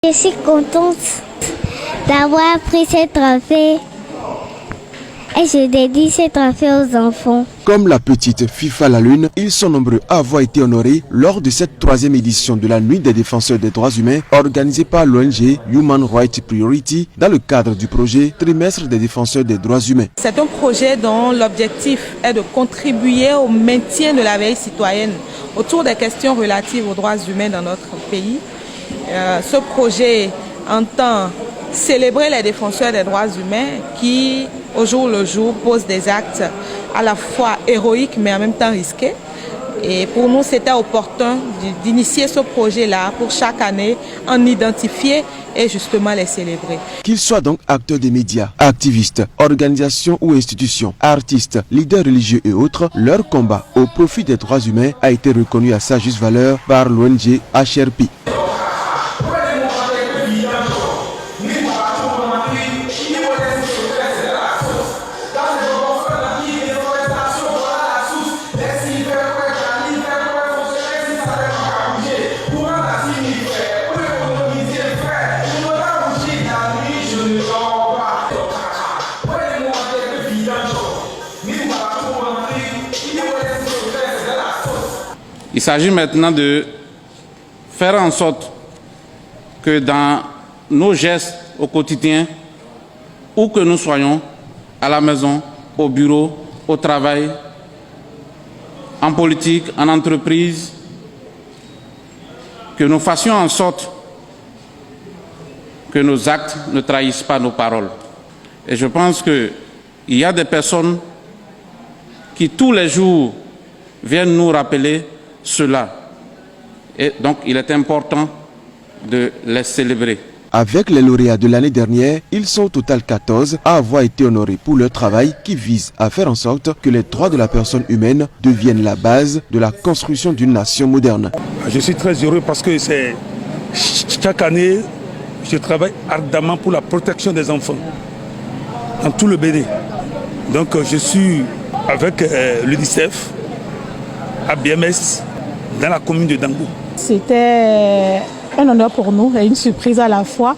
Je suis contente d'avoir pris ce trophée et je dédie ce trophée aux enfants. Comme la petite FIFA La Lune, ils sont nombreux à avoir été honorés lors de cette 3e édition de la Nuit des défenseurs des droits humains organisée par l'ONG Human Rights Priority dans le cadre du projet Trimestre des défenseurs des droits humains. C'est un projet dont l'objectif est de contribuer au maintien de la veille citoyenne autour des questions relatives aux droits humains dans notre pays. Ce projet entend célébrer les défenseurs des droits humains qui, au jour le jour, posent des actes à la fois héroïques mais en même temps risqués. Et pour nous, c'était opportun d'initier ce projet-là pour chaque année, en identifier et justement les célébrer. Qu'ils soient donc acteurs des médias, activistes, organisations ou institutions, artistes, leaders religieux et autres, leur combat au profit des droits humains a été reconnu à sa juste valeur par l'ONG HRP. Il s'agit maintenant de faire en sorte que dans nos gestes au quotidien, où que nous soyons, à la maison, au bureau, au travail, en politique, en entreprise, que nous fassions en sorte que nos actes ne trahissent pas nos paroles. Et je pense qu'il y a des personnes qui tous les jours viennent nous rappeler cela. Et donc il est important de les célébrer. Avec les lauréats de l'année dernière, ils sont au total 14 à avoir été honorés pour leur travail qui vise à faire en sorte que les droits de la personne humaine deviennent la base de la construction d'une nation moderne. Je suis très heureux parce que chaque année, je travaille ardemment pour la protection des enfants dans tout le Bénin. Donc je suis avec l'UNICEF à BMS dans la commune de Dangou. C'était un honneur pour nous et une surprise à la fois.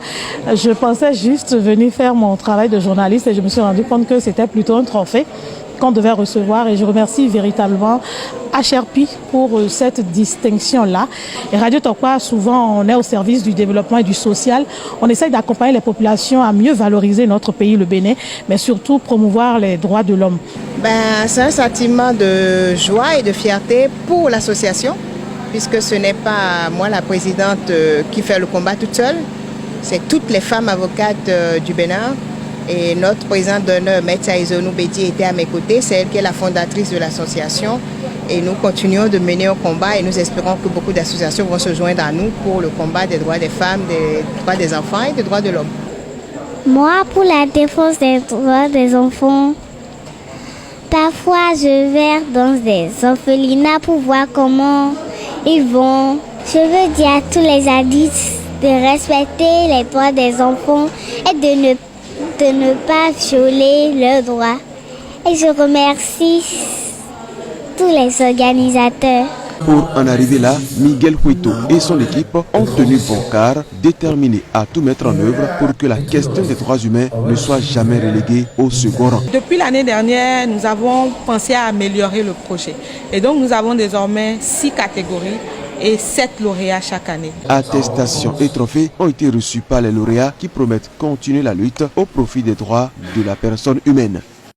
Je pensais juste venir faire mon travail de journaliste et je me suis rendu compte que c'était plutôt un trophée qu'on devait recevoir et je remercie véritablement HRP pour cette distinction-là. Et Radio Tokwa, souvent, on est au service du développement et du social. On essaye d'accompagner les populations à mieux valoriser notre pays, le Bénin, mais surtout promouvoir les droits de l'homme. C'est un sentiment de joie et de fierté pour l'association, puisque ce n'est pas moi, la présidente, qui fait le combat toute seule. C'est toutes les femmes avocates du Bénin. Et notre présidente d'honneur, Maître Izonou Bedi, était à mes côtés. C'est elle qui est la fondatrice de l'association. Et nous continuons de mener un combat et nous espérons que beaucoup d'associations vont se joindre à nous pour le combat des droits des femmes, des droits des enfants et des droits de l'homme. Moi, pour la défense des droits des enfants, parfois je vais dans des orphelinats pour voir comment ils vont. Je veux dire à tous les adultes de respecter les droits des enfants et de ne pas violer leurs droits. Et je remercie tous les organisateurs. Pour en arriver là, Miguel Huito et son équipe ont tenu bon quart, déterminés à tout mettre en œuvre pour que la question des droits humains ne soit jamais reléguée au second rang. Depuis l'année dernière, nous avons pensé à améliorer le projet. Et donc nous avons désormais 6 catégories et 7 lauréats chaque année. Attestations et trophées ont été reçus par les lauréats qui promettent continuer la lutte au profit des droits de la personne humaine.